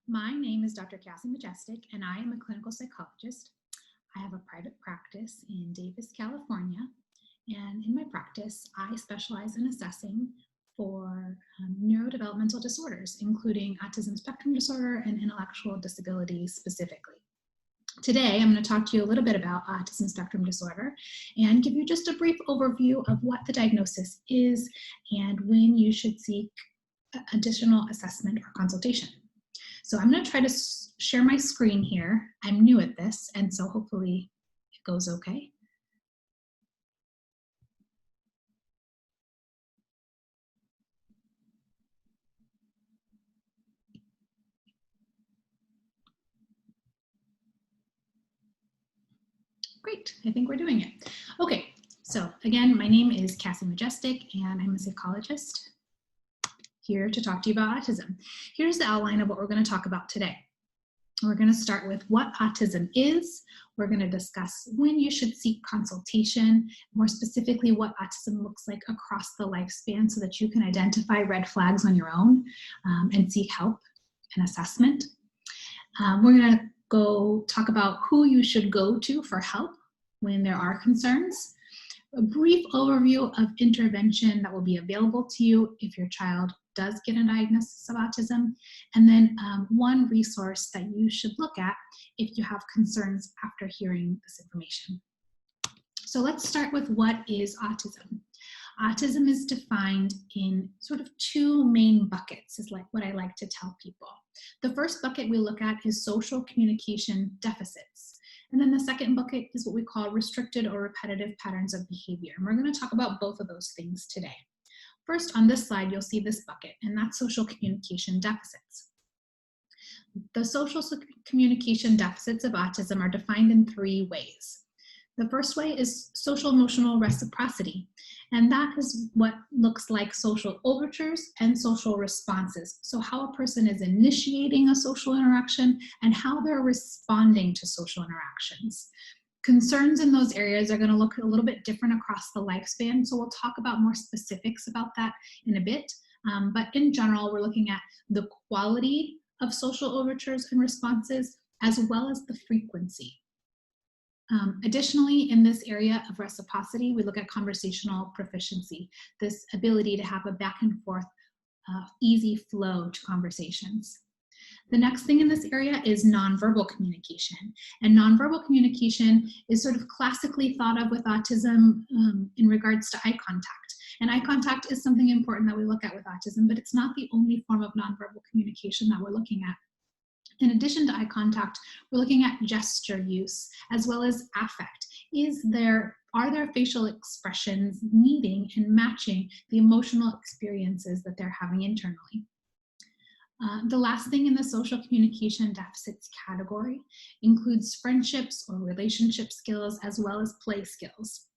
My name is Dr. Cassie Majestic, and I am a clinical psychologist. I have a private practice in Davis, California, and in my practice, I specialize in assessing for neurodevelopmental disorders, including autism spectrum disorder and intellectual disabilities specifically. Today, I'm going to talk to you a little bit about autism spectrum disorder and give you just a brief overview of what the diagnosis is and when you should seek additional assessment or consultation. So I'm going to try to share my screen here. I'm new at this, and so hopefully it goes okay. Great, I think we're doing it. Okay, so again, my name is Cassie Majestic, and I'm a psychologist here to talk to you about autism. Here's the outline of what we're going to talk about today. We're going to start with what autism is. We're going to discuss when you should seek consultation, more specifically what autism looks like across the lifespan so that you can identify red flags on your own and seek help and assessment. We're going to go talk about who you should go to for help when there are concerns. A brief overview of intervention that will be available to you if your child does get a diagnosis of autism, and then one resource that you should look at if you have concerns after hearing this information. So let's start with what is autism. Autism is defined in sort of two main buckets, is like what I like to tell people. The first bucket we look at is social communication deficits. And then the second bucket is what we call restricted or repetitive patterns of behavior. And we're going to talk about both of those things today. First, on this slide, you'll see this bucket, and that's social communication deficits. The social communication deficits of autism are defined in three ways. The first way is social emotional reciprocity, and that is what looks like social overtures and social responses. So how a person is initiating a social interaction and how they're responding to social interactions. Concerns in those areas are going to look a little bit different across the lifespan, so we'll talk about more specifics about that in a bit. But in general, we're looking at the quality of social overtures and responses as well as the frequency. Additionally, in this area of reciprocity, we look at conversational proficiency, this ability to have a back and forth, easy flow to conversations. The next thing in this area is nonverbal communication. And nonverbal communication is sort of classically thought of with autism in regards to eye contact. And eye contact is something important that we look at with autism, but it's not the only form of nonverbal communication that we're looking at. In addition to eye contact, we're looking at gesture use as well as affect. Are there facial expressions meeting and matching the emotional experiences that they're having internally? The last thing in the social communication deficits category includes friendships or relationship skills as well as play skills.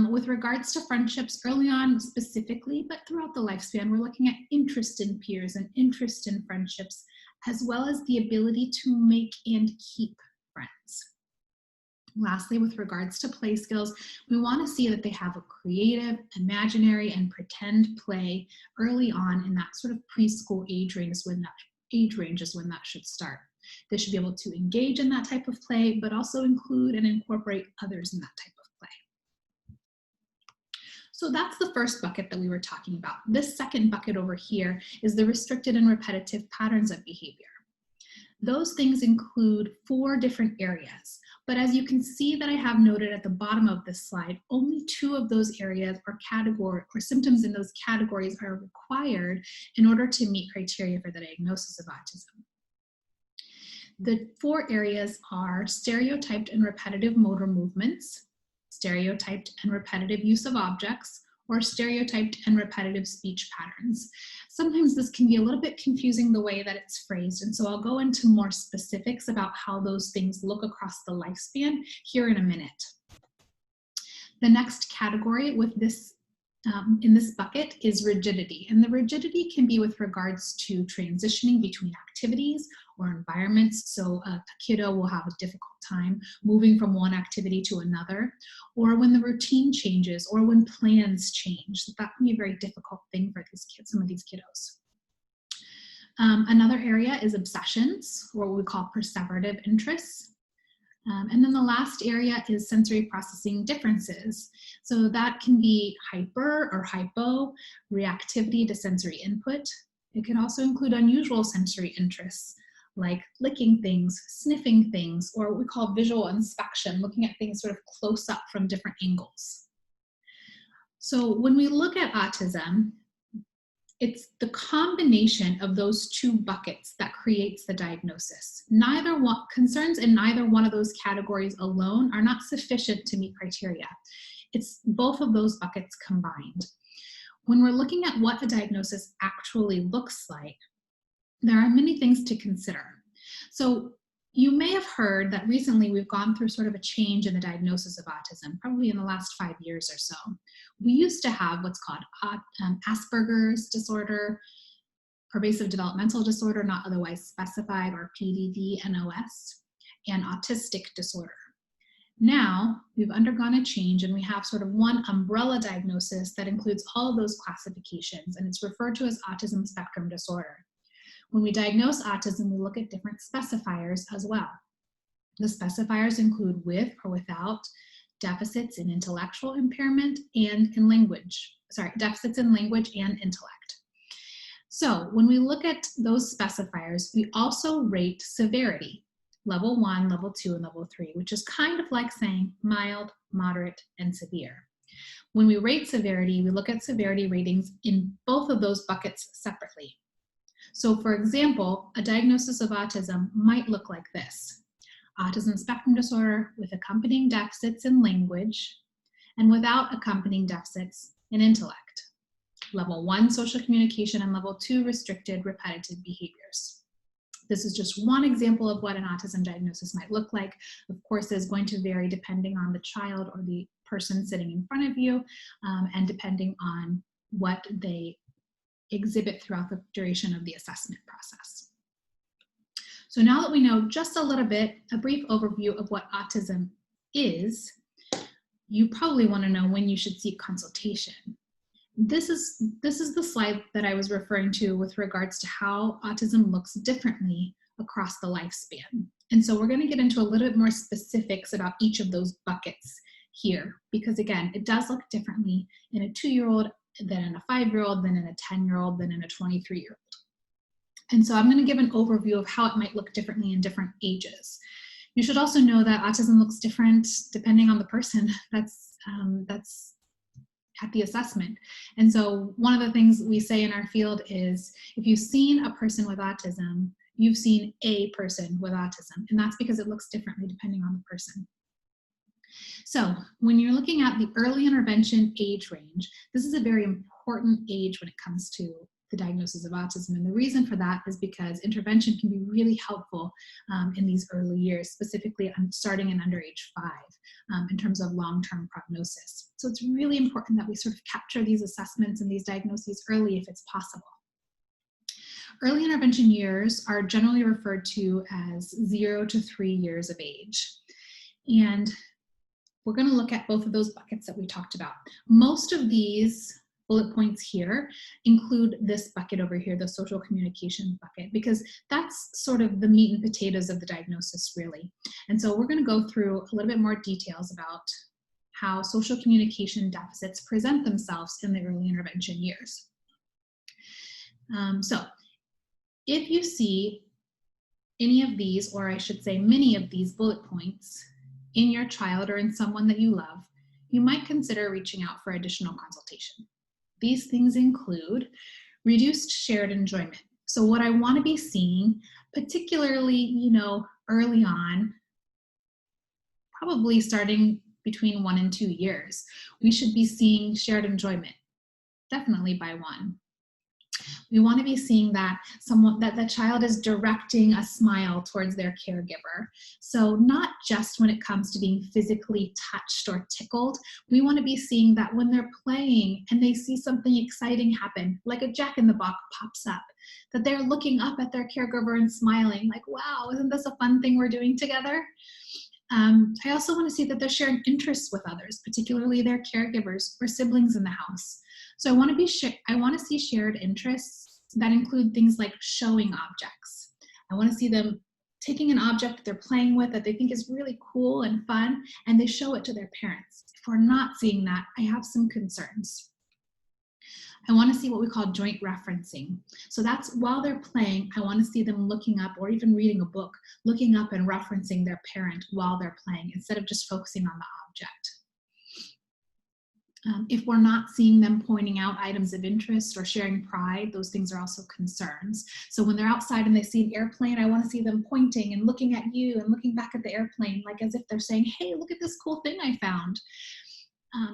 With regards to friendships, early on specifically, but throughout the lifespan, we're looking at interest in peers and interest in friendships, as well as the ability to make and keep friends. Lastly, with regards to play skills, we want to see that they have a creative, imaginary, and pretend play early on in that sort of preschool age range is when that should start. They should be able to engage in that type of play, but also include and incorporate others in that type of play. So that's the first bucket that we were talking about. This second bucket over here is the restricted and repetitive patterns of behavior. Those things include 4 different areas, but as you can see that I have noted at the bottom of this slide, only 2 of those areas or symptoms in those categories are required in order to meet criteria for the diagnosis of autism. The 4 areas are stereotyped and repetitive motor movements, stereotyped and repetitive use of objects, or stereotyped and repetitive speech patterns. Sometimes this can be a little bit confusing the way that it's phrased, and so I'll go into more specifics about how those things look across the lifespan here in a minute. The next category with this in this bucket is rigidity, and the rigidity can be with regards to transitioning between activities or environments. So a kiddo will have a difficult time moving from one activity to another, or when the routine changes, or when plans change. That can be a very difficult thing for these kids, some of these kiddos. Another area is obsessions, or what we call perseverative interests. And then the last area is sensory processing differences. So that can be hyper or hypo, reactivity to sensory input. It can also include unusual sensory interests, like licking things, sniffing things, or what we call visual inspection, looking at things sort of close up from different angles. So when we look at autism, it's the combination of those two buckets that creates the diagnosis. Concerns in neither one of those categories alone are not sufficient to meet criteria. It's both of those buckets combined. When we're looking at what a diagnosis actually looks like, there are many things to consider. So you may have heard that recently we've gone through sort of a change in the diagnosis of autism, probably in the last 5 years or so. We used to have what's called Asperger's disorder, pervasive developmental disorder, not otherwise specified, or PDD-NOS, and autistic disorder. Now we've undergone a change and we have sort of one umbrella diagnosis that includes all of those classifications, and it's referred to as autism spectrum disorder. When we diagnose autism, we look at different specifiers as well. The specifiers include with or without deficits in intellectual impairment and in deficits in language and intellect. So when we look at those specifiers, we also rate severity, level 1, level 2, and level 3, which is kind of like saying mild, moderate, and severe. When we rate severity, we look at severity ratings in both of those buckets separately. So for example, a diagnosis of autism might look like this: autism spectrum disorder with accompanying deficits in language and without accompanying deficits in intellect. Level 1 social communication and level 2 restricted repetitive behaviors. This is just one example of what an autism diagnosis might look like. Of course, it's going to vary depending on the child or the person sitting in front of you, and depending on what they exhibit throughout the duration of the assessment process. So now that we know just a little bit, a brief overview of what autism is, you probably want to know when you should seek consultation. This is the slide that I was referring to with regards to how autism looks differently across the lifespan. And so we're going to get into a little bit more specifics about each of those buckets here, because again, it does look differently in a 2-year-old than in a 5-year-old, than in a 10-year-old, than in a 23-year-old. And so I'm going to give an overview of how it might look differently in different ages. You should also know that autism looks different depending on the person that's at the assessment. And so one of the things we say in our field is, if you've seen a person with autism, you've seen a person with autism, and that's because it looks differently depending on the person. So when you're looking at the early intervention age range, this is a very important age when it comes to the diagnosis of autism. And the reason for that is because intervention can be really helpful in these early years, specifically starting in under age 5 in terms of long-term prognosis. So it's really important that we sort of capture these assessments and these diagnoses early if it's possible. Early intervention years are generally referred to as 0 to 3 years of age. And we're going to look at both of those buckets that we talked about. Most of these bullet points here include this bucket over here, the social communication bucket, because that's sort of the meat and potatoes of the diagnosis, really. And so we're going to go through a little bit more details about how social communication deficits present themselves in the early intervention years. So if you see any of these, or I should say many of these bullet points in your child or in someone that you love, you might consider reaching out for additional consultation. These things include reduced shared enjoyment. So what I want to be seeing, particularly, early on, probably starting between 1 and 2 years, we should be seeing shared enjoyment, definitely by 1. We want to be seeing that the child is directing a smile towards their caregiver. So not just when it comes to being physically touched or tickled, we want to be seeing that when they're playing and they see something exciting happen, like a jack-in-the-box pops up, that they're looking up at their caregiver and smiling like, wow, isn't this a fun thing we're doing together? I also want to see that they're sharing interests with others, particularly their caregivers or siblings in the house. So I want to see shared interests that include things like showing objects. I want to see them taking an object that they're playing with that they think is really cool and fun, and they show it to their parents. If we're not seeing that, I have some concerns. I want to see what we call joint referencing. So that's while they're playing, I want to see them looking up, or even reading a book, looking up and referencing their parent while they're playing instead of just focusing on the object. If we're not seeing them pointing out items of interest or sharing pride, those things are also concerns. So when they're outside and they see an airplane, I want to see them pointing and looking at you and looking back at the airplane, like as if they're saying, hey, look at this cool thing I found.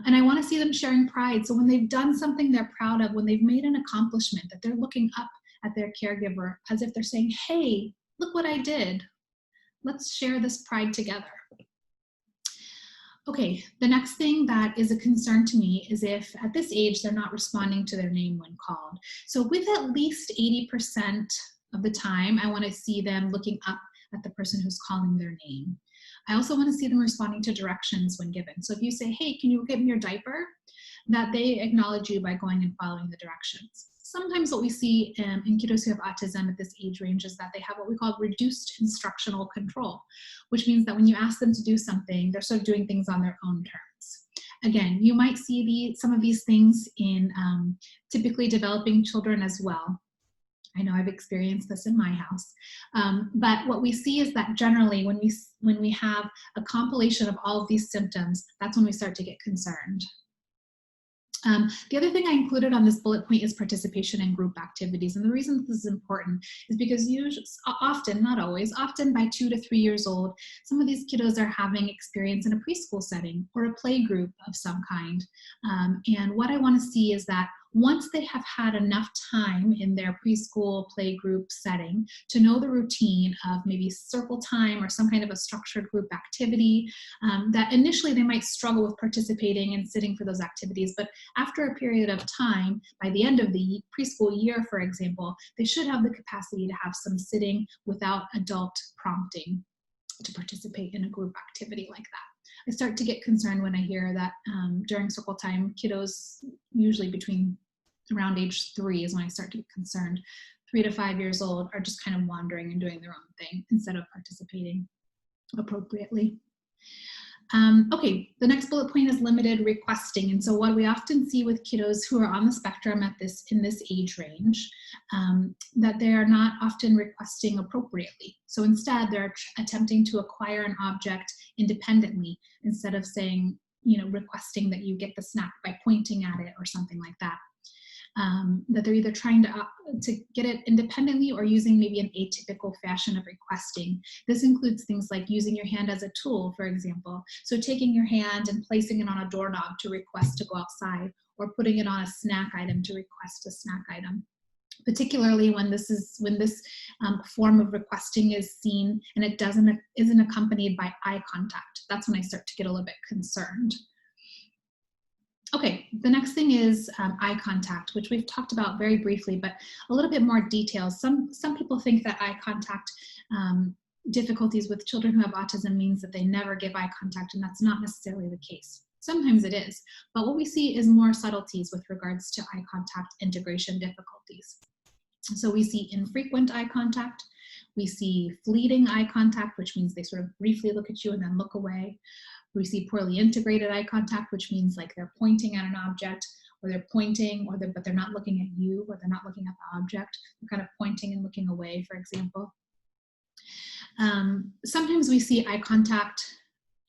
And I want to see them sharing pride. So when they've done something they're proud of, when they've made an accomplishment, that they're looking up at their caregiver as if they're saying, hey, look what I did. Let's share this pride together. Okay, the next thing that is a concern to me is if at this age they're not responding to their name when called. So with at least 80% of the time, I want to see them looking up at the person who's calling their name. I also want to see them responding to directions when given. So if you say, hey, can you get me your diaper? That they acknowledge you by going and following the directions. Sometimes what we see in kiddos who have autism at this age range is that they have what we call reduced instructional control, which means that when you ask them to do something, they're sort of doing things on their own terms. Again, you might see some of these things in typically developing children as well. I know I've experienced this in my house. But what we see is that generally when we have a compilation of all of these symptoms, that's when we start to get concerned. The other thing I included on this bullet point is participation in group activities. And the reason this is important is because often, not always, often by 2 to 3 years old, some of these kiddos are having experience in a preschool setting or a play group of some kind. And what I want to see is that once they have had enough time in their preschool play group setting to know the routine of maybe circle time or some kind of a structured group activity, that initially they might struggle with participating and sitting for those activities, but after a period of time, by the end of the preschool year, for example, they should have the capacity to have some sitting without adult prompting to participate in a group activity like that. I start to get concerned when I hear that during circle time, kiddos usually between around age 3 is when I start to get concerned. 3 to 5 years old are just kind of wandering and doing their own thing instead of participating appropriately. Okay, the next bullet point is limited requesting. And so what we often see with kiddos who are on the spectrum in this age range, that they are not often requesting appropriately. So instead, they're attempting to acquire an object independently instead of saying, requesting that you get the snack by pointing at it or something like that. That they're either trying to get it independently or using maybe an atypical fashion of requesting. This includes things like using your hand as a tool, for example. So taking your hand and placing it on a doorknob to request to go outside, or putting it on a snack item to request a snack item. Particularly when this form of requesting is seen and it isn't accompanied by eye contact. That's when I start to get a little bit concerned. Okay, the next thing is eye contact, which we've talked about very briefly, but a little bit more details. Some people think that eye contact difficulties with children who have autism means that they never give eye contact, and that's not necessarily the case. Sometimes it is, but what we see is more subtleties with regards to eye contact integration difficulties. So we see infrequent eye contact, we see fleeting eye contact, which means they sort of briefly look at you and then look away. We see poorly integrated eye contact, which means like they're pointing at an object, or they're pointing, but they're not looking at you, or they're not looking at the object. They're kind of pointing and looking away, for example. Sometimes we see eye contact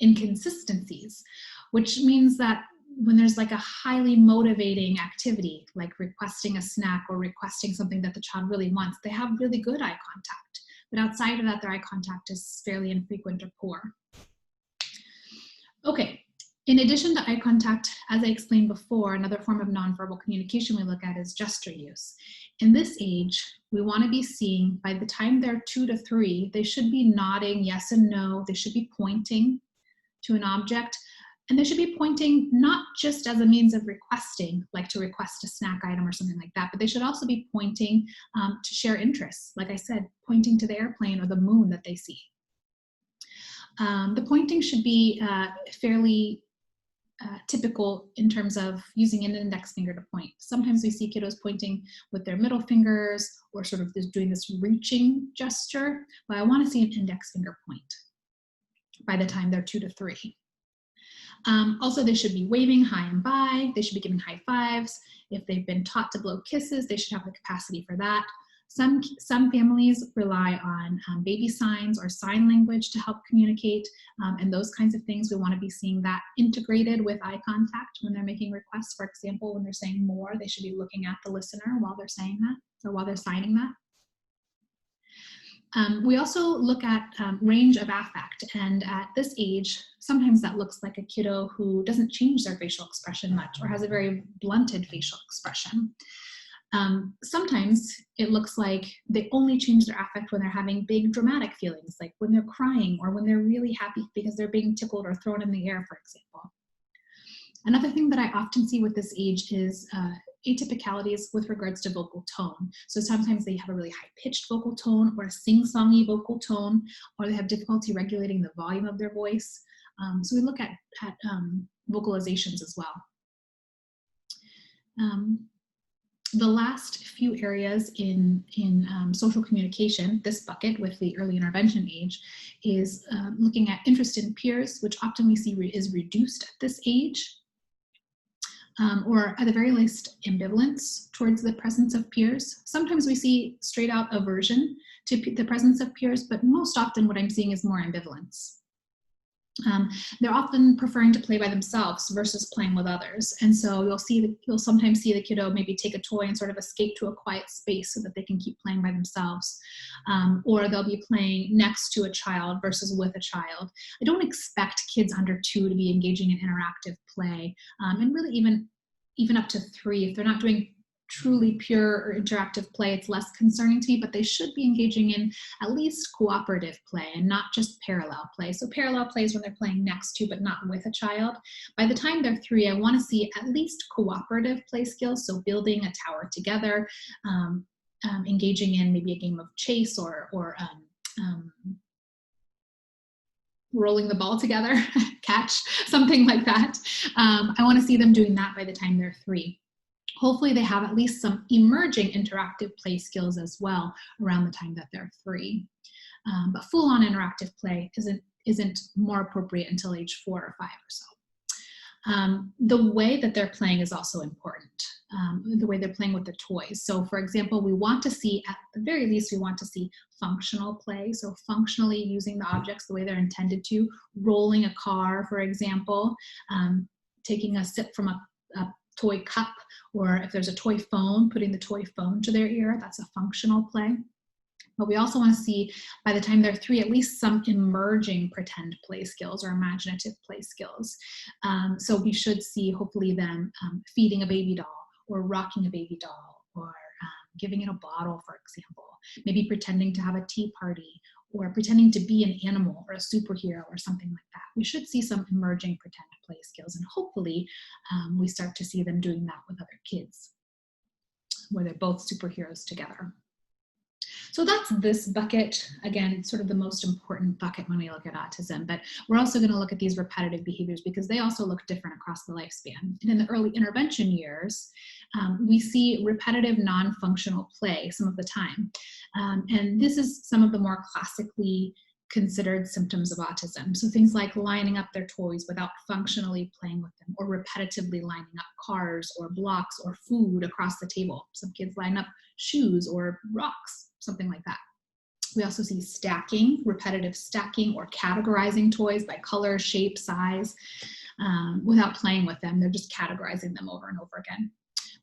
inconsistencies, which means that when there's like a highly motivating activity, like requesting a snack or requesting something that the child really wants, they have really good eye contact. But outside of that, their eye contact is fairly infrequent or poor. Okay, in addition to eye contact, as I explained before, another form of nonverbal communication we look at is gesture use. In this age, we want to be seeing, by the time they're 2 to 3, they should be nodding yes and no. They should be pointing to an object, and they should be pointing not just as a means of requesting, like to request a snack item or something like that, but they should also be pointing to share interests. Like I said, pointing to the airplane or the moon that they see. The pointing should be fairly typical in terms of using an index finger to point. Sometimes we see kiddos pointing with their middle fingers or sort of doing this reaching gesture, but I want to see an index finger point by the time they're 2 to 3. Also, they should be waving hi and bye. They should be giving high fives. If they've been taught to blow kisses, they should have the capacity for that. Some families rely on baby signs or sign language to help communicate, and those kinds of things. We want to be seeing that integrated with eye contact when they're making requests. For example, when they're saying more, they should be looking at the listener while they're saying that or while they're signing that. We also look at range of affect, and at this age, sometimes that looks like a kiddo who doesn't change their facial expression much or has a very blunted facial expression. Sometimes it looks like they only change their affect when they're having big dramatic feelings, like when they're crying or when they're really happy because they're being tickled or thrown in the air, for example. Another thing that I often see with this age is atypicalities with regards to vocal tone. So sometimes they have a really high-pitched vocal tone or a sing-songy vocal tone, or they have difficulty regulating the volume of their voice. So we look at vocalizations as well. The last few areas in social communication, this bucket with the early intervention age, is looking at interest in peers, which often we see is reduced at this age, or at the very least ambivalence towards the presence of peers. Sometimes we see straight out aversion to the presence of peers, but most often what I'm seeing is more ambivalence. They're often preferring to play by themselves versus playing with others. And so you'll sometimes see the kiddo maybe take a toy and sort of escape to a quiet space so that they can keep playing by themselves. Or they'll be playing next to a child versus with a child. I don't expect kids under 2 to be engaging in interactive play. And really even up to 3, if they're not doing truly pure or interactive play, it's less concerning to me, but they should be engaging in at least cooperative play and not just parallel play. So parallel play is when they're playing next to but not with a child. By the time they're 3, I want to see at least cooperative play skills, so building a tower together, engaging in maybe a game of chase or rolling the ball together, catch, something like that. I want to see them doing that by the time they're 3. Hopefully they have at least some emerging interactive play skills as well around the time that they're 3. But full-on interactive play isn't more appropriate until age 4 or 5 or so. The way that they're playing is also important, the way they're playing with the toys. So for example, we want to see, at the very least, we want to see functional play. So functionally using the objects the way they're intended to, rolling a car, for example, taking a sip from a toy cup, or if there's a toy phone, putting the toy phone to their ear, that's a functional play. But we also want to see, by the time they're 3, at least some emerging pretend play skills or imaginative play skills. So we should see, hopefully, them feeding a baby doll or rocking a baby doll or giving it a bottle, for example. Maybe pretending to have a tea party or pretending to be an animal or a superhero or something like that. We should see some emerging pretend play skills, and hopefully we start to see them doing that with other kids, where they're both superheroes together. So that's this bucket. Again, sort of the most important bucket when we look at autism, but we're also going to look at these repetitive behaviors because they also look different across the lifespan. And in the early intervention years, we see repetitive non-functional play some of the time. And this is some of the more classically considered symptoms of autism. So things like lining up their toys without functionally playing with them, or repetitively lining up cars or blocks or food across the table. Some kids line up shoes or rocks, something like that. We also see stacking, repetitive stacking, or categorizing toys by color, shape, size, without playing with them. They're just categorizing them over and over again.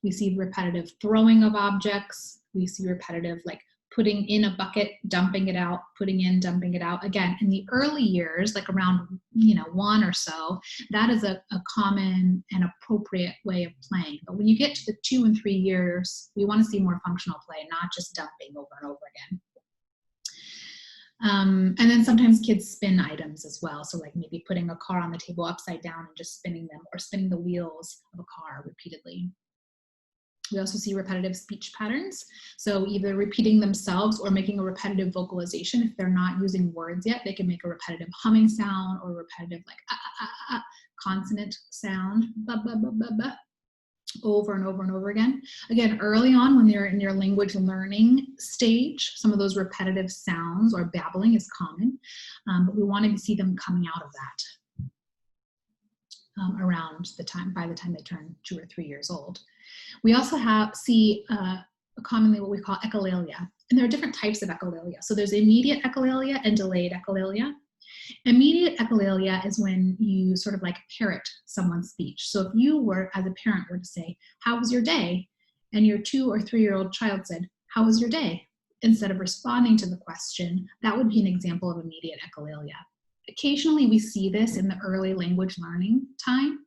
We see repetitive throwing of objects. We see repetitive, like, putting in a bucket, dumping it out, putting in, dumping it out. Again, in the early years, like around 1 or so, that is a common and appropriate way of playing. But when you get to the 2 and 3 years, we want to see more functional play, not just dumping over and over again. And then sometimes kids spin items as well. So like maybe putting a car on the table upside down and just spinning them, or spinning the wheels of a car repeatedly. We also see repetitive speech patterns. So either repeating themselves or making a repetitive vocalization. If they're not using words yet, they can make a repetitive humming sound or repetitive consonant sound, ba, ba, ba, ba, ba, over and over and over again. Again, early on when you're in your language learning stage, some of those repetitive sounds or babbling is common, but we want to see them coming out of that by the time they turn 2 or 3 years old. We also see commonly what we call echolalia, and there are different types of echolalia. So there's immediate echolalia and delayed echolalia. Immediate echolalia is when you sort of like parrot someone's speech. So if you were, as a parent, were to say, "How was your day?" and your 2 or 3-year-old child said, "How was your day?" instead of responding to the question, that would be an example of immediate echolalia. Occasionally we see this in the early language learning time.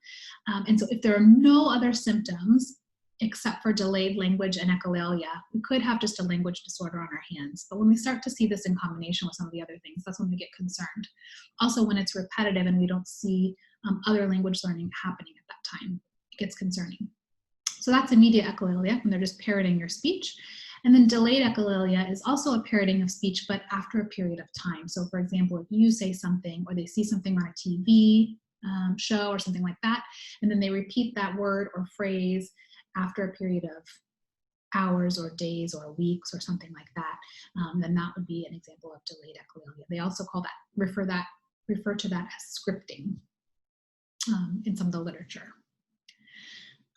And so if there are no other symptoms except for delayed language and echolalia, we could have just a language disorder on our hands. But when we start to see this in combination with some of the other things, that's when we get concerned. Also, when it's repetitive and we don't see other language learning happening at that time, it gets concerning. So that's immediate echolalia, when they're just parroting your speech. And then delayed echolalia is also a parroting of speech, but after a period of time. So for example, if you say something or they see something on a TV show or something like that, and then they repeat that word or phrase after a period of hours or days or weeks or something like that, then that would be an example of delayed echolalia. They also refer to that as scripting in some of the literature.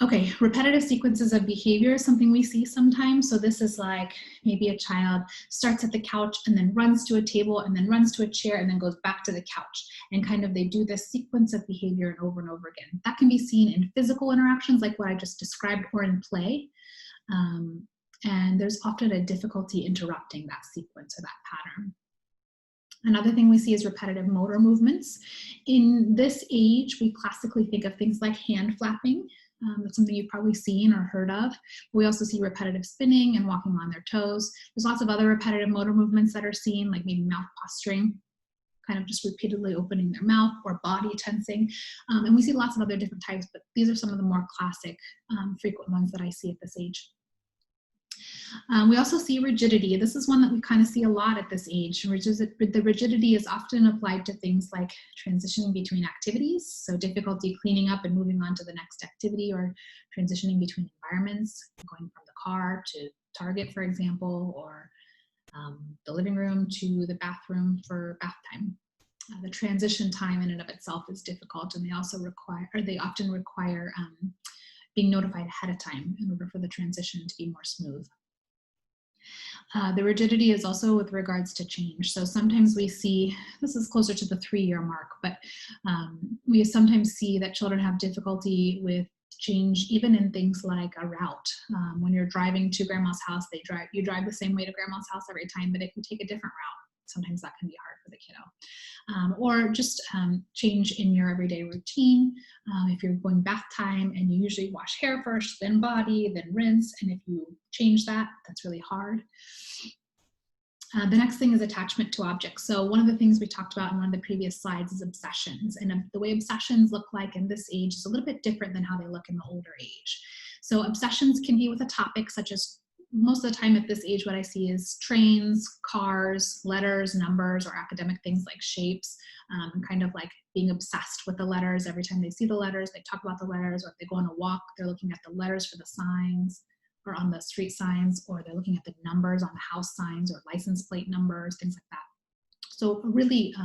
Okay, repetitive sequences of behavior is something we see sometimes. So this is like maybe a child starts at the couch and then runs to a table and then runs to a chair and then goes back to the couch. And kind of they do this sequence of behavior and over again. That can be seen in physical interactions like what I just described or in play. And there's often a difficulty interrupting that sequence or that pattern. Another thing we see is repetitive motor movements. In this age, we classically think of things like hand flapping. That's something you've probably seen or heard of. We also see repetitive spinning and walking on their toes. There's lots of other repetitive motor movements that are seen, like maybe mouth posturing, kind of just repeatedly opening their mouth, or body tensing. And we see lots of other different types, but these are some of the more classic, frequent ones that I see at this age. We also see rigidity. This is one that we kind of see a lot at this age. The rigidity is often applied to things like transitioning between activities, so difficulty cleaning up and moving on to the next activity, or transitioning between environments, going from the car to Target, for example, or the living room to the bathroom for bath time. The transition time in and of itself is difficult, and they often require being notified ahead of time in order for the transition to be more smooth. The rigidity is also with regards to change. So sometimes we see, this is closer to the 3-year mark, but we sometimes see that children have difficulty with change even in things like a route. When you're driving to grandma's house, you drive the same way to grandma's house every time, but if you take a different route, sometimes that can be hard for the kiddo. Or just change in your everyday routine. If you're going bath time and you usually wash hair first, then body, then rinse, and if you change that, that's really hard. The next thing is attachment to objects. So one of the things we talked about in one of the previous slides is obsessions. And the way obsessions look like in this age is a little bit different than how they look in the older age. So obsessions can be with a topic such as, most of the time at this age, what I see is trains, cars, letters, numbers, or academic things like shapes, and kind of like being obsessed with the letters. Every time they see the letters, they talk about the letters, or if they go on a walk, they're looking at the letters for the signs, or on the street signs, or they're looking at the numbers on the house signs or license plate numbers, things like that. So really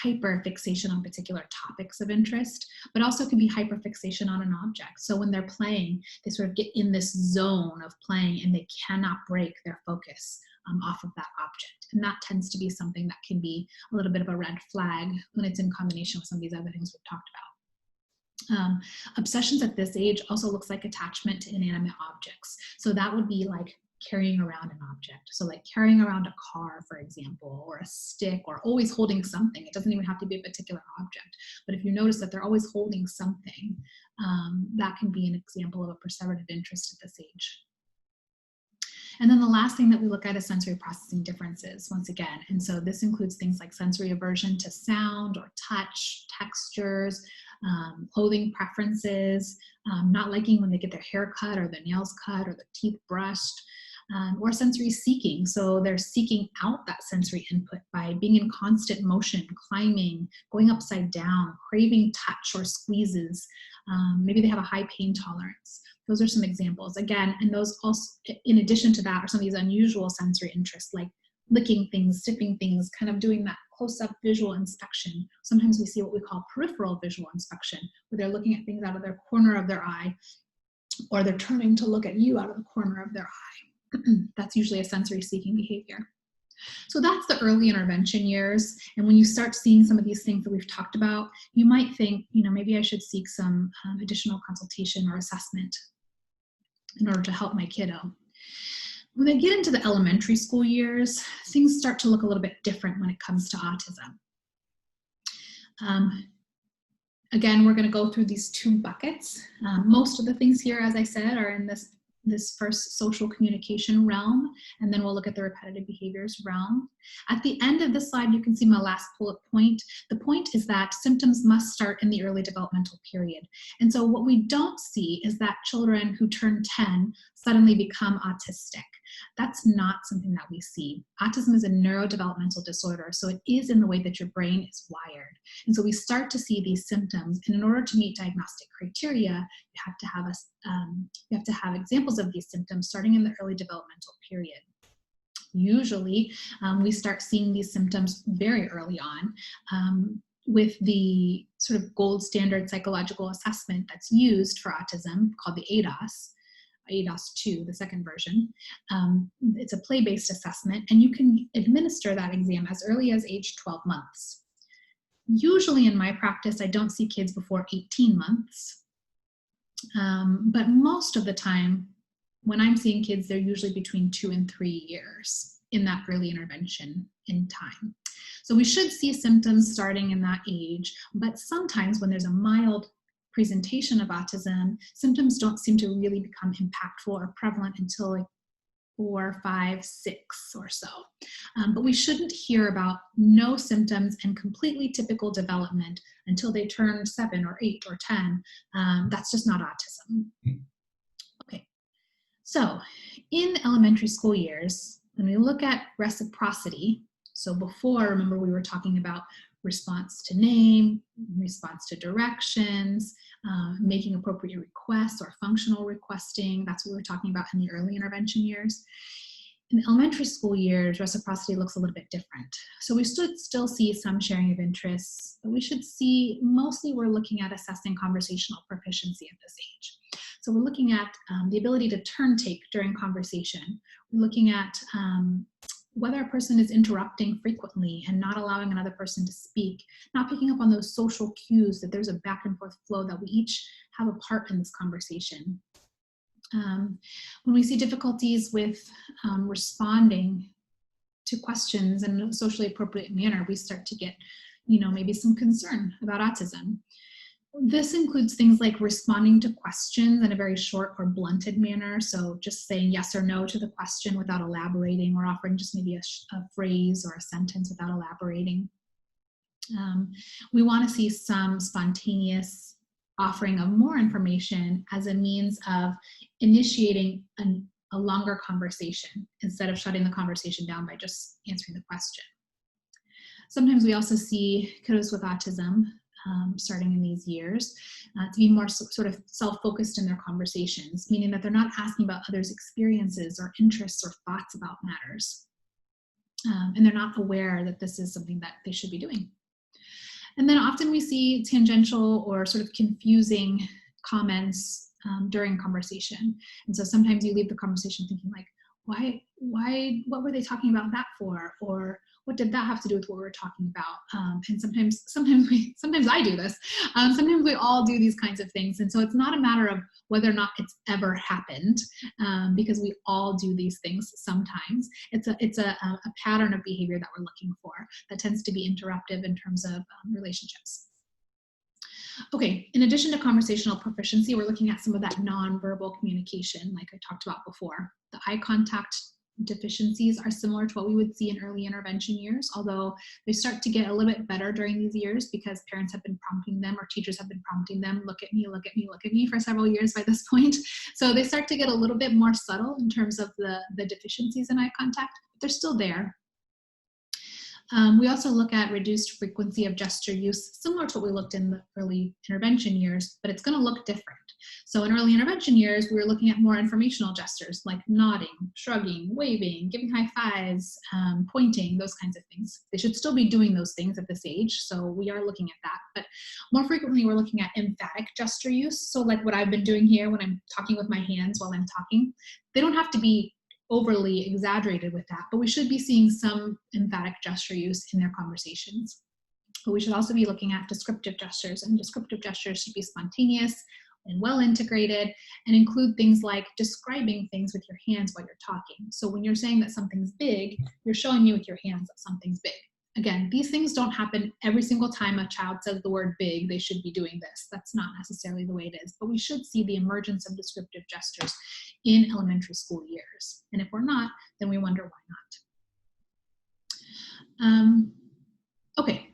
hyper fixation on particular topics of interest, but also can be hyper fixation on an object. So when they're playing, they sort of get in this zone of playing and they cannot break their focus off of that object. And that tends to be something that can be a little bit of a red flag when it's in combination with some of these other things we've talked about. Obsessions at this age also looks like attachment to inanimate objects. So that would be like carrying around an object. So like carrying around a car, for example, or a stick, or always holding something. It doesn't even have to be a particular object. But if you notice that they're always holding something, that can be an example of a perceptive interest at this age. And then the last thing that we look at is sensory processing differences, once again. And so this includes things like sensory aversion to sound or touch, textures, clothing preferences, not liking when they get their hair cut or their nails cut or their teeth brushed, or sensory seeking. So they're seeking out that sensory input by being in constant motion, climbing, going upside down, craving touch or squeezes. Maybe they have a high pain tolerance. Those are some examples. Again, and those also, in addition to that, are some of these unusual sensory interests like licking things, sniffing things, kind of doing that close-up visual inspection. Sometimes we see what we call peripheral visual inspection, where they're looking at things out of their corner of their eye, or they're turning to look at you out of the corner of their eye. That's usually a sensory seeking behavior. So that's the early intervention years. And when you start seeing some of these things that we've talked about, you might think, maybe I should seek some additional consultation or assessment in order to help my kiddo. When they get into the elementary school years, things start to look a little bit different when it comes to autism. Again, we're going to go through these two buckets. Most of the things here, as I said, are in this first social communication realm, and then we'll look at the repetitive behaviors realm. At the end of this slide, you can see my last bullet point. The point is that symptoms must start in the early developmental period. And so what we don't see is that children who turn 10 suddenly become autistic. That's not something that we see. Autism is a neurodevelopmental disorder, so it is in the way that your brain is wired. And so we start to see these symptoms, and in order to meet diagnostic criteria, you have to have examples of these symptoms starting in the early developmental period. Usually, we start seeing these symptoms very early on with the sort of gold standard psychological assessment that's used for autism called the ADOS-2, the second version. It's a play-based assessment, and you can administer that exam as early as age 12 months. Usually in my practice, I don't see kids before 18 months, but most of the time, when I'm seeing kids, they're usually between 2 and 3 years in that early intervention in time. So we should see symptoms starting in that age, but sometimes when there's a mild presentation of autism, symptoms don't seem to really become impactful or prevalent until like 4, 5, 6 or so. But we shouldn't hear about no symptoms and completely typical development until they turn 7 or 8 or 10. That's just not autism. Okay, so in elementary school years, when we look at reciprocity, so before, remember we were talking about response to name, response to directions, making appropriate requests or functional requesting. That's what we were talking about in the early intervention years. In elementary school years, reciprocity looks a little bit different. So we should still see some sharing of interests, but we should see, mostly we're looking at assessing conversational proficiency at this age. So we're looking at the ability to turn take during conversation. We're looking at whether a person is interrupting frequently and not allowing another person to speak, not picking up on those social cues that there's a back and forth flow, that we each have a part in this conversation. When we see difficulties with responding to questions in a socially appropriate manner, we start to get, maybe some concern about autism. This includes things like responding to questions in a very short or blunted manner. So just saying yes or no to the question without elaborating, or offering just maybe a phrase or a sentence without elaborating. We want to see some spontaneous offering of more information as a means of initiating a longer conversation instead of shutting the conversation down by just answering the question. Sometimes we also see kiddos with autism starting in these years, to be more sort of self-focused in their conversations, meaning that they're not asking about others' experiences or interests or thoughts about matters. And they're not aware that this is something that they should be doing. And then often we see tangential or sort of confusing comments during conversation. And so sometimes you leave the conversation thinking like, what were they talking about that for? Or what did that have to do with what we were talking about? And sometimes I do this. Sometimes we all do these kinds of things. And so it's not a matter of whether or not it's ever happened, because we all do these things sometimes. It's a pattern of behavior that we're looking for that tends to be interruptive in terms of relationships. Okay, in addition to conversational proficiency, we're looking at some of that nonverbal communication like I talked about before. The eye contact deficiencies are similar to what we would see in early intervention years, although they start to get a little bit better during these years because parents have been prompting them or teachers have been prompting them, look at me, look at me, look at me for several years by this point. So they start to get a little bit more subtle in terms of the deficiencies in eye contact, but they're still there. We also look at reduced frequency of gesture use, similar to what we looked in the early intervention years, but it's going to look different. So in early intervention years, we were looking at more informational gestures like nodding, shrugging, waving, giving high fives, pointing, those kinds of things. They should still be doing those things at this age, so we are looking at that. But more frequently, we're looking at emphatic gesture use. So like what I've been doing here when I'm talking with my hands while I'm talking, they don't have to be overly exaggerated with that, but we should be seeing some emphatic gesture use in their conversations. But we should also be looking at descriptive gestures, and descriptive gestures should be spontaneous and well integrated and include things like describing things with your hands while you're talking. So when you're saying that something's big, you're showing me with your hands that something's big. Again, these things don't happen every single time a child says the word big, they should be doing this. That's not necessarily the way it is, but we should see the emergence of descriptive gestures in elementary school years. And if we're not, then we wonder why not. Okay,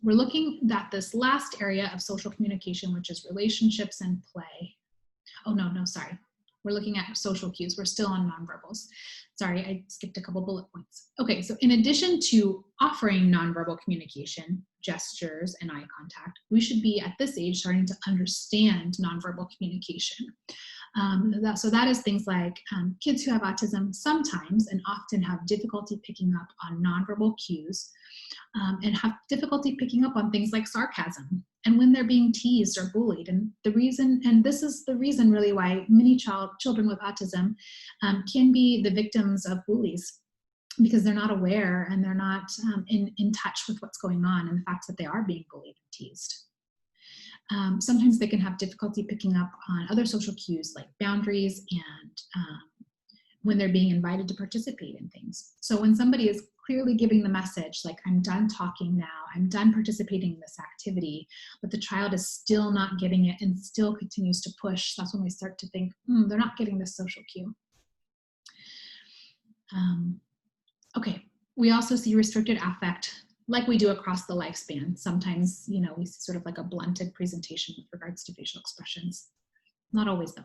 we're looking at this last area of social communication, which is relationships and play. Oh, no, sorry. We're looking at social cues. We're still on nonverbals. Sorry, I skipped a couple bullet points. Okay, so in addition to offering nonverbal communication, gestures, and eye contact, we should be at this age starting to understand nonverbal communication. So that is things like kids who have autism sometimes and often have difficulty picking up on nonverbal cues and have difficulty picking up on things like sarcasm and when they're being teased or bullied. And this is the reason really why many children with autism can be the victims of bullies, because they're not aware and they're not in touch with what's going on and the fact that they are being bullied and teased. Sometimes they can have difficulty picking up on other social cues like boundaries and when they're being invited to participate in things. So when somebody is clearly giving the message, like, I'm done talking now, I'm done participating in this activity, but the child is still not getting it and still continues to push, that's when we start to think, they're not getting this social cue. Okay, we also see restricted affect like we do across the lifespan. Sometimes, we see sort of like a blunted presentation with regards to facial expressions. Not always though.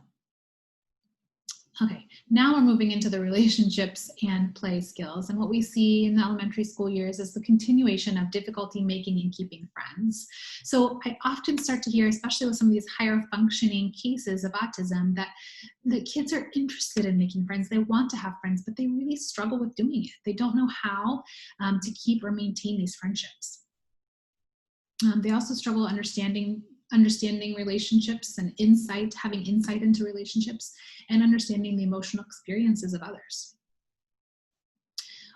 Okay, now we're moving into the relationships and play skills. And what we see in the elementary school years is the continuation of difficulty making and keeping friends. So I often start to hear, especially with some of these higher functioning cases of autism, that the kids are interested in making friends. They want to have friends, but they really struggle with doing it. They don't know how to keep or maintain these friendships. They also struggle understanding relationships and having insight into relationships, and understanding the emotional experiences of others.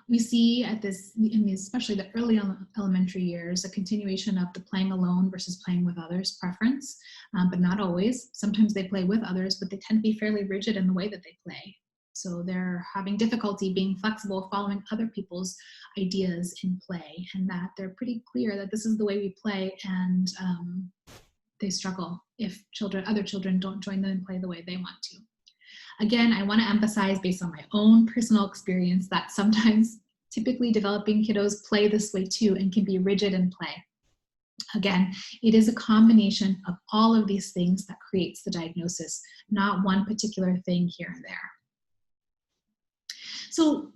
We see especially the early elementary years, a continuation of the playing alone versus playing with others preference, but not always. Sometimes they play with others, but they tend to be fairly rigid in the way that they play. So they're having difficulty being flexible, following other people's ideas in play, and that they're pretty clear that this is the way we play, and they struggle if other children don't join them and play the way they want to. Again, I want to emphasize, based on my own personal experience, that sometimes typically developing kiddos play this way too and can be rigid in play. Again, it is a combination of all of these things that creates the diagnosis, not one particular thing here and there. So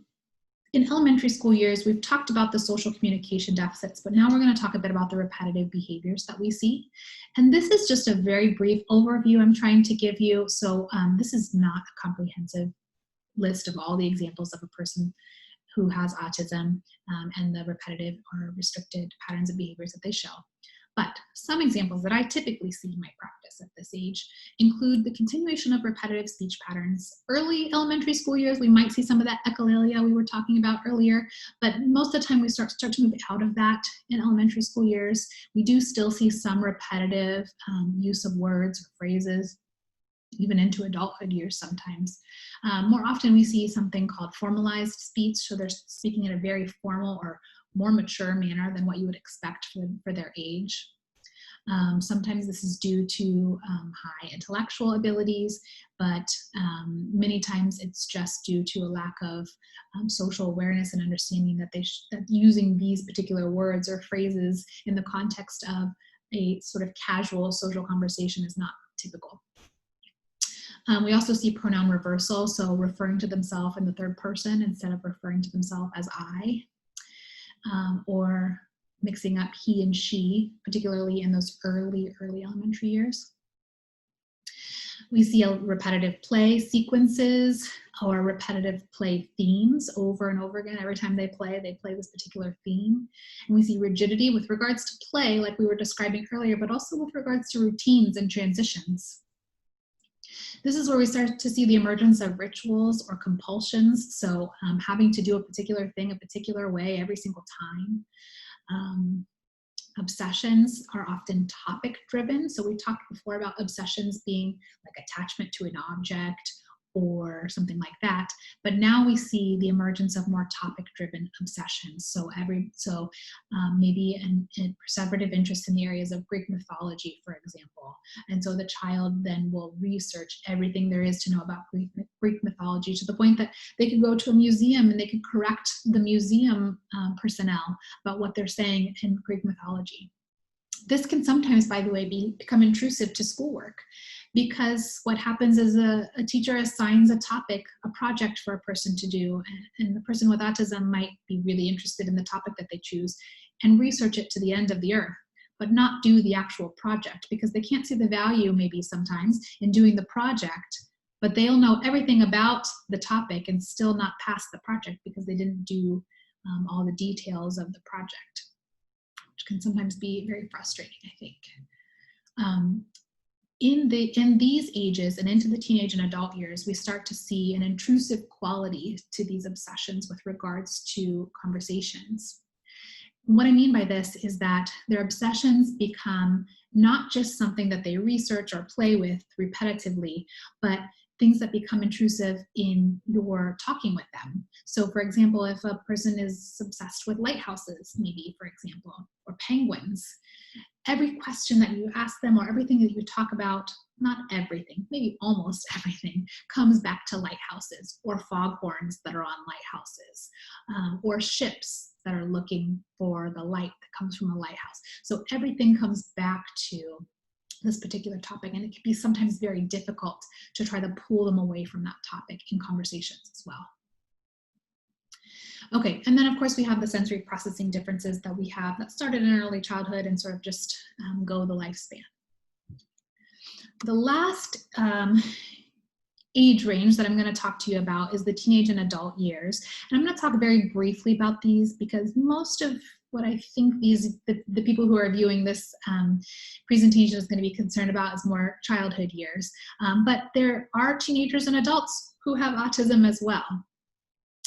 in elementary school years, we've talked about the social communication deficits, but now we're going to talk a bit about the repetitive behaviors that we see. And this is just a very brief overview I'm trying to give you. So this is not a comprehensive list of all the examples of a person who has autism and the repetitive or restricted patterns of behaviors that they show. But some examples that I typically see in my practice at this age include the continuation of repetitive speech patterns. Early elementary school years, we might see some of that echolalia we were talking about earlier, but most of the time we start to move out of that in elementary school years. We do still see some repetitive use of words or phrases, even into adulthood years sometimes. More often we see something called formalized speech, so they're speaking in a very formal or more mature manner than what you would expect for their age. Sometimes this is due to high intellectual abilities, but many times it's just due to a lack of social awareness and understanding that that using these particular words or phrases in the context of a sort of casual social conversation is not typical. We also see pronoun reversal, so referring to themselves in the third person instead of referring to themselves as I, or mixing up he and she, particularly in those early elementary years. We see a repetitive play sequences or repetitive play themes over and over again. Every time they play this particular theme. And we see rigidity with regards to play, like we were describing earlier, but also with regards to routines and transitions. This is where we start to see the emergence of rituals or compulsions. So having to do a particular thing a particular way every single time. Obsessions are often topic driven. So we talked before about obsessions being like attachment to an object or something like that. But now we see the emergence of more topic driven obsessions. So maybe a perseverative interest in the areas of Greek mythology, for example. And so the child then will research everything there is to know about Greek mythology, to the point that they could go to a museum and they could correct the museum personnel about what they're saying in Greek mythology. This can sometimes, by the way, become intrusive to schoolwork, because what happens is a teacher assigns a topic, a project for a person to do, and the person with autism might be really interested in the topic that they choose and research it to the end of the earth, but not do the actual project, because they can't see the value maybe sometimes in doing the project, but they'll know everything about the topic and still not pass the project because they didn't do all the details of the project, which can sometimes be very frustrating, I think. In these ages and into the teenage and adult years, we start to see an intrusive quality to these obsessions with regards to conversations. What I mean by this is that their obsessions become not just something that they research or play with repetitively, but things that become intrusive in your talking with them. So for example, if a person is obsessed with lighthouses, maybe, for example, or penguins, every question that you ask them or everything that you talk about, not everything, maybe almost everything, comes back to lighthouses or foghorns that are on lighthouses, or ships that are looking for the light that comes from a lighthouse. So everything comes back to this particular topic, and it can be sometimes very difficult to try to pull them away from that topic in conversations as well. Okay, and then of course we have the sensory processing differences that we have that started in early childhood and sort of just go the lifespan. The last age range that I'm going to talk to you about is the teenage and adult years. And I'm going to talk very briefly about these because most of what I think the people who are viewing this presentation is going to be concerned about is more childhood years. But there are teenagers and adults who have autism as well.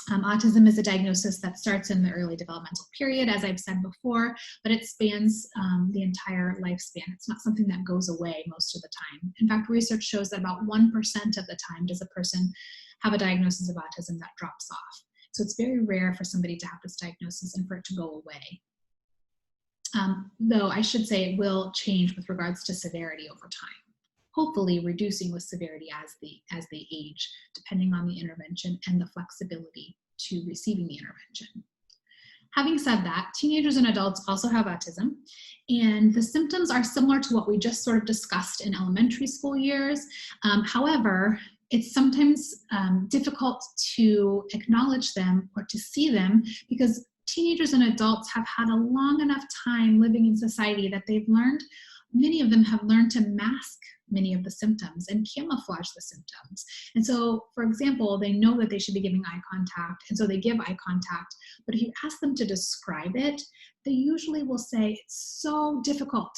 Autism is a diagnosis that starts in the early developmental period, as I've said before, but it spans the entire lifespan. It's not something that goes away most of the time. In fact, research shows that about 1% of the time does a person have a diagnosis of autism that drops off. So it's very rare for somebody to have this diagnosis and for it to go away. Though I should say it will change with regards to severity over time, hopefully reducing with severity as they age, depending on the intervention and the flexibility to receiving the intervention. Having said that, teenagers and adults also have autism, and the symptoms are similar to what we just sort of discussed in elementary school years. However, it's sometimes difficult to acknowledge them or to see them because teenagers and adults have had a long enough time living in society that many of them have learned to mask many of the symptoms and camouflage the symptoms. And so, for example, they know that they should be giving eye contact, and so they give eye contact, but if you ask them to describe it, they usually will say, it's so difficult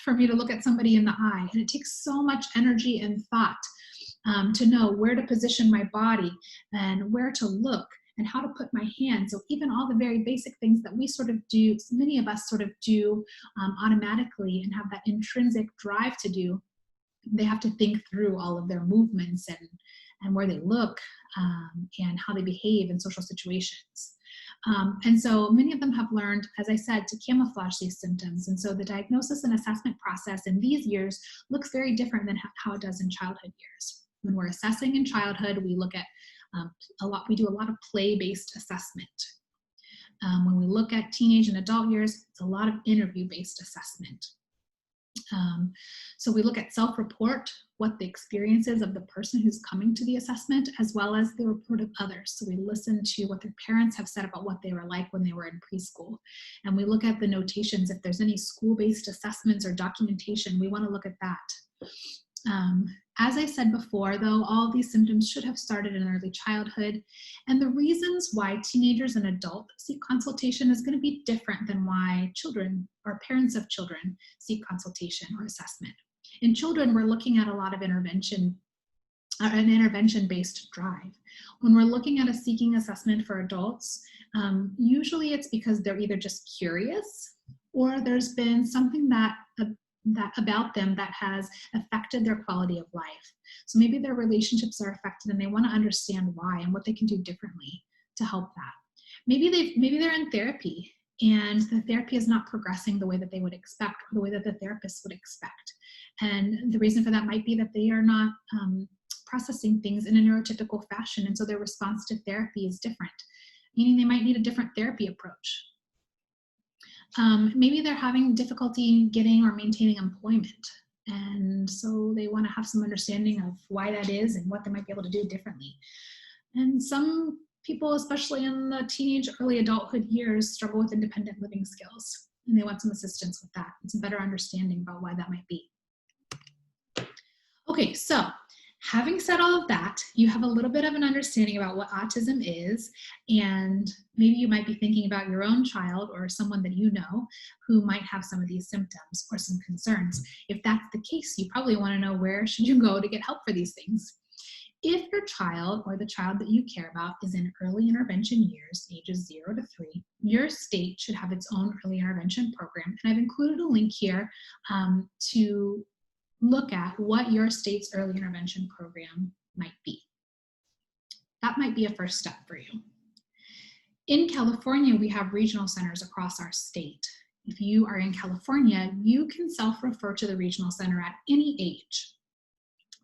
for me to look at somebody in the eye, and it takes so much energy and thought to know where to position my body and where to look and how to put my hand. So even all the very basic things that we sort of do, many of us sort of do automatically and have that intrinsic drive to do, they have to think through all of their movements and where they look and how they behave in social situations. And so many of them have learned, as I said, to camouflage these symptoms. And so the diagnosis and assessment process in these years looks very different than how it does in childhood years. When we're assessing in childhood, we look at we do a lot of play-based assessment. When we look at teenage and adult years, it's a lot of interview-based assessment. So we look at self-report, what the experience is of the person who's coming to the assessment, as well as the report of others. So we listen to what their parents have said about what they were like when they were in preschool. And we look at the notations. If there's any school-based assessments or documentation, we want to look at that. As I said before, though, all these symptoms should have started in early childhood. And the reasons why teenagers and adults seek consultation is going to be different than why children or parents of children seek consultation or assessment. In children, we're looking at a lot of intervention, an intervention-based drive. When we're looking at a seeking assessment for adults, usually it's because they're either just curious or there's been something that about them that has affected their quality of life. So maybe their relationships are affected and they want to understand why and what they can do differently to help that. Maybe they're in therapy and the therapy is not progressing the way that they would expect, or the way that the therapist would expect. And the reason for that might be that they are not processing things in a neurotypical fashion, and so their response to therapy is different, meaning they might need a different therapy approach. Maybe they're having difficulty getting or maintaining employment, and so they want to have some understanding of why that is and what they might be able to do differently. And some people, especially in the teenage, early adulthood years, struggle with independent living skills, and they want some assistance with that and some better understanding about why that might be. Okay, so having said all of that, you have a little bit of an understanding about what autism is, and maybe you might be thinking about your own child or someone that you know who might have some of these symptoms or some concerns. If that's the case, you probably want to know where should you go to get help for these things. If your child or the child that you care about is in early intervention years, ages 0 to 3, your state should have its own early intervention program. And I've included a link here to look at what your state's early intervention program might be. That might be a first step for you. In California, we have regional centers across our state. If you are in California, you can self-refer to the regional center at any age.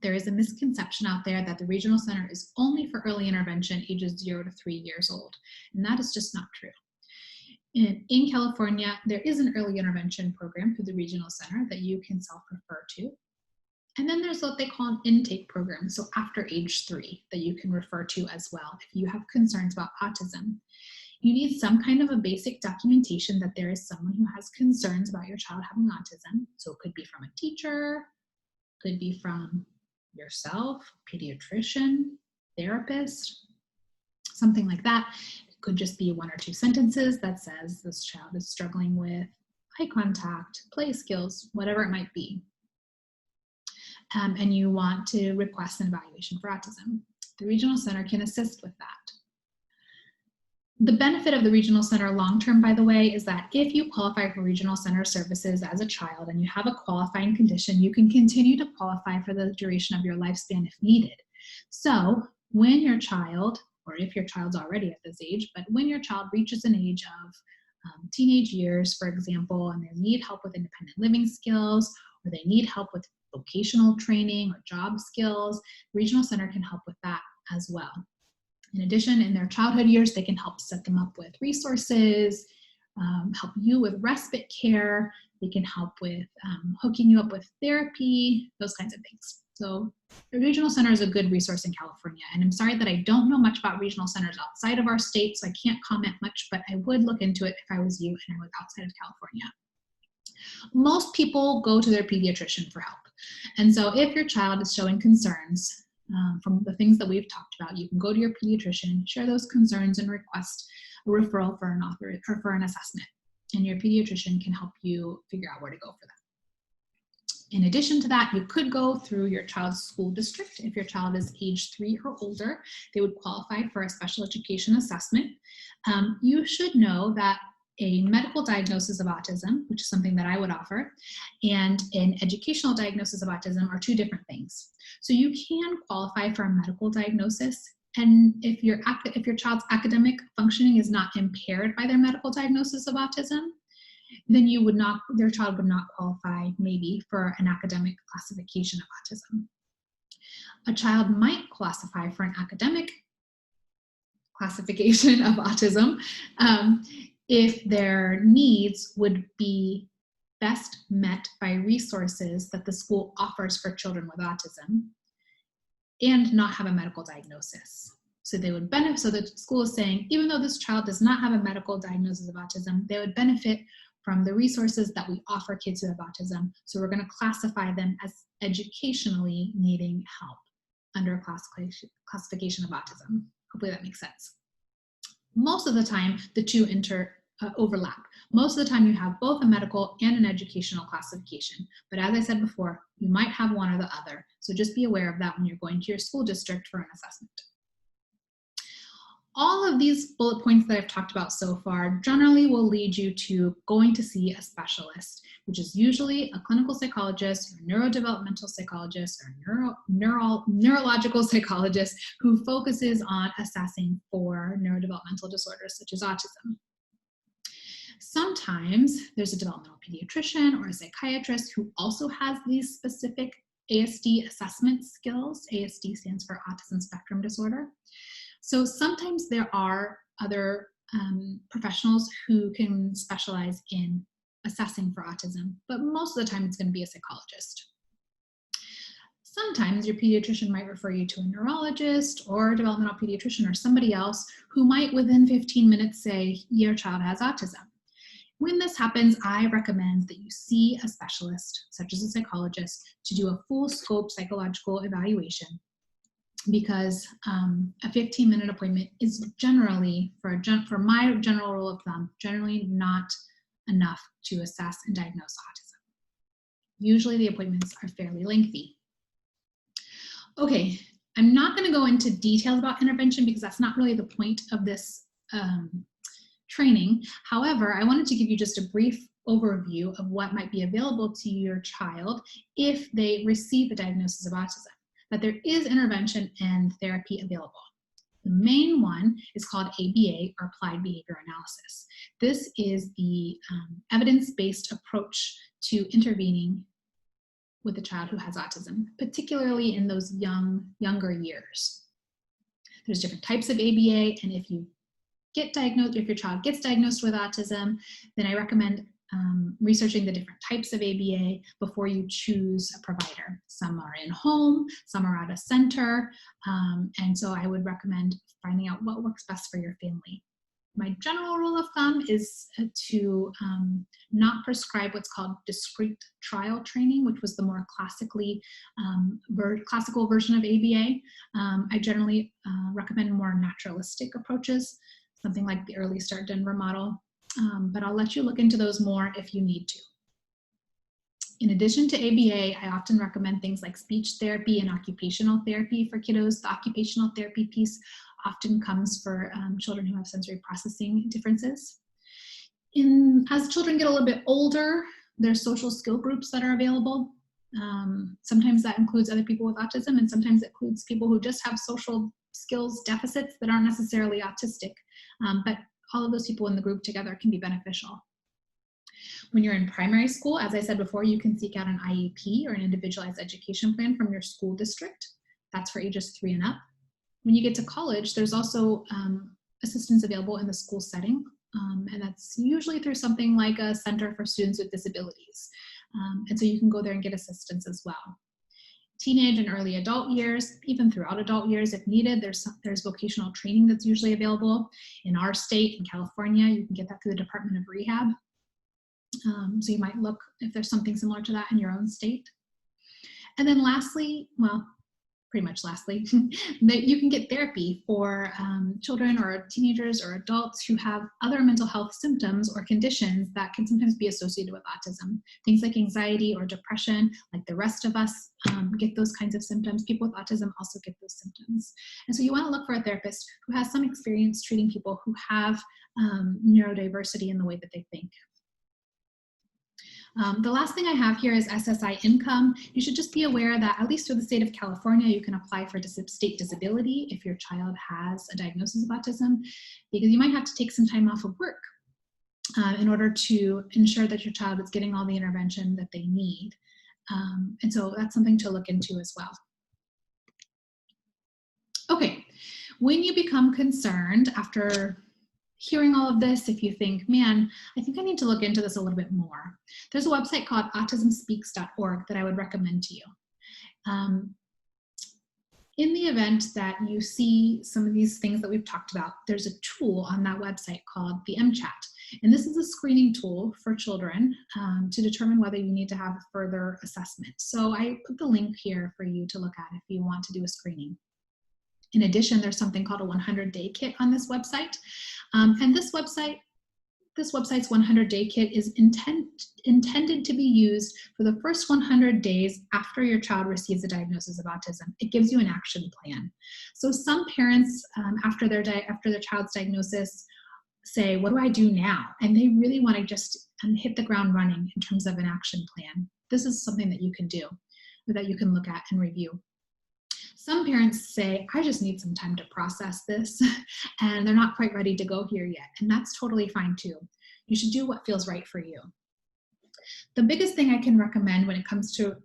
There is a misconception out there that the regional center is only for early intervention ages 0 to 3 years old, and that is just not true. In California, there is an early intervention program through the regional center that you can self-refer to. And then there's what they call an intake program, so after age 3, that you can refer to as well if you have concerns about autism. You need some kind of a basic documentation that there is someone who has concerns about your child having autism. So it could be from a teacher, could be from yourself, pediatrician, therapist, something like that. It could just be 1 or 2 sentences that says this child is struggling with eye contact, play skills, whatever it might be. And you want to request an evaluation for autism. The regional center can assist with that. The benefit of the regional center long-term, by the way, is that if you qualify for regional center services as a child and you have a qualifying condition, you can continue to qualify for the duration of your lifespan if needed. So when your child, or if your child's already at this age, but when your child reaches an age of teenage years, for example, and they need help with independent living skills, or they need help with vocational training or job skills, the regional center can help with that as well. In addition, in their childhood years, they can help set them up with resources, help you with respite care. They can help with hooking you up with therapy, those kinds of things. So the regional center is a good resource in California. And I'm sorry that I don't know much about regional centers outside of our state, so I can't comment much, but I would look into it if I was you and I was outside of California. Most people go to their pediatrician for help. And so if your child is showing concerns, from the things that we've talked about, you can go to your pediatrician, share those concerns, and request a referral for an assessment. And your pediatrician can help you figure out where to go for that. In addition to that, you could go through your child's school district. If your child is age 3 or older, they would qualify for a special education assessment. You should know that a medical diagnosis of autism, which is something that I would offer, and an educational diagnosis of autism are 2 different things. So you can qualify for a medical diagnosis And if your child's academic functioning is not impaired by their medical diagnosis of autism, then their child would not qualify maybe for an academic classification of autism. A child might classify for an academic classification of autism if their needs would be best met by resources that the school offers for children with autism and not have a medical diagnosis. So they would benefit, so the school is saying, even though this child does not have a medical diagnosis of autism, they would benefit from the resources that we offer kids who have autism. So we're going to classify them as educationally needing help under a classification of autism. Hopefully that makes sense. Most of the time, the two overlap. Most of the time you have both a medical and an educational classification. But as I said before, you might have one or the other. So just be aware of that when you're going to your school district for an assessment. All of these bullet points that I've talked about so far generally will lead you to going to see a specialist, which is usually a clinical psychologist or neurodevelopmental psychologist or neurological psychologist who focuses on assessing for neurodevelopmental disorders such as autism. Sometimes there's a developmental pediatrician or a psychiatrist who also has these specific ASD assessment skills. ASD stands for Autism Spectrum Disorder. So sometimes there are other professionals who can specialize in assessing for autism, but most of the time it's going to be a psychologist. Sometimes your pediatrician might refer you to a neurologist or a developmental pediatrician or somebody else who might within 15 minutes say, your child has autism. When this happens, I recommend that you see a specialist, such as a psychologist, to do a full scope psychological evaluation, because a 15-minute appointment is generally, for my general rule of thumb, generally not enough to assess and diagnose autism. Usually the appointments are fairly lengthy. Okay, I'm not going to go into details about intervention because that's not really the point of this training. However, I wanted to give you just a brief overview of what might be available to your child if they receive a diagnosis of autism, that there is intervention and therapy available. The main one is called ABA, or Applied Behavior Analysis. This is the evidence-based approach to intervening with a child who has autism, particularly in those younger years. There's different types of ABA, and if your child gets diagnosed with autism, then I recommend researching the different types of ABA before you choose a provider. Some are in home, some are at a center, and so I would recommend finding out what works best for your family. My general rule of thumb is to not prescribe what's called discrete trial training, which was the more classical version of ABA. I generally recommend more naturalistic approaches, something like the Early Start Denver model, but I'll let you look into those more if you need to. In addition to ABA, I often recommend things like speech therapy and occupational therapy for kiddos. The occupational therapy piece often comes for children who have sensory processing differences. As children get a little bit older, there's social skill groups that are available. Sometimes that includes other people with autism, and sometimes it includes people who just have social skills deficits that aren't necessarily autistic. But all of those people in the group together can be beneficial. When you're in primary school, as I said before, you can seek out an IEP or an individualized education plan from your school district. That's for ages 3 and up. When you get to college, there's also assistance available in the school setting, and that's usually through something like a Center for Students with Disabilities. And so you can go there and get assistance as well. Teenage and early adult years, even throughout adult years if needed, there's vocational training that's usually available. In our state, in California, you can get that through the Department of Rehab. So you might look if there's something similar to that in your own state. And then lastly, well, pretty much lastly, that you can get therapy for children or teenagers or adults who have other mental health symptoms or conditions that can sometimes be associated with autism. Things like anxiety or depression, like the rest of us get those kinds of symptoms. People with autism also get those symptoms. And so you want to look for a therapist who has some experience treating people who have neurodiversity in the way that they think. The last thing I have here is SSI income. You should just be aware that at least through the state of California, you can apply for state disability if your child has a diagnosis of autism, because you might have to take some time off of work in order to ensure that your child is getting all the intervention that they need. And so that's something to look into as well. Okay, when you become concerned after hearing all of this, if you think, man, I think I need to look into this a little bit more, there's a website called autismspeaks.org that I would recommend to you. In the event that you see some of these things that we've talked about, there's a tool on that website called the MChat. And this is a screening tool for children to determine whether you need to have further assessment. So I put the link here for you to look at if you want to do a screening. In addition, there's something called a 100-day kit on this website. And this website's 100-day kit is intended to be used for the first 100 days after your child receives a diagnosis of autism. It gives you an action plan. So some parents, after their child's diagnosis, say, what do I do now? And they really want to just hit the ground running in terms of an action plan. This is something that you can do, that you can look at and review. Some parents say, I just need some time to process this, and they're not quite ready to go here yet. And that's totally fine too. You should do what feels right for you. The biggest thing I can recommend when it comes to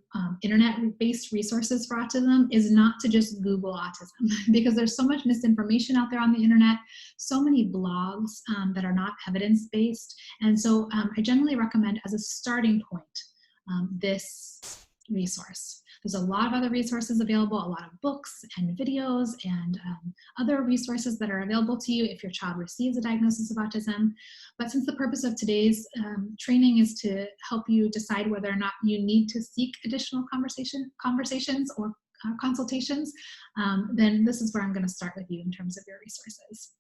internet-based resources for autism is not to just Google autism, because there's so much misinformation out there on the internet, so many blogs that are not evidence-based. And so I generally recommend as a starting point this resource. There's a lot of other resources available, a lot of books and videos and other resources that are available to you if your child receives a diagnosis of autism. But since the purpose of today's training is to help you decide whether or not you need to seek additional conversations or consultations, then this is where I'm going to start with you in terms of your resources.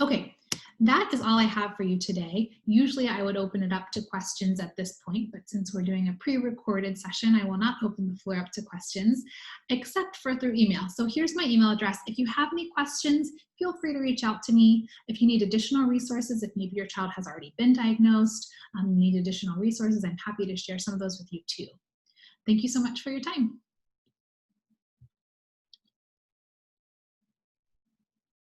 Okay. That is all I have for you today. Usually I would open it up to questions at this point, but since we're doing a pre-recorded session, I will not open the floor up to questions, except for through email. So here's my email address. If you have any questions, feel free to reach out to me. If you need additional resources, if maybe your child has already been diagnosed, you need additional resources, I'm happy to share some of those with you too. Thank you so much for your time.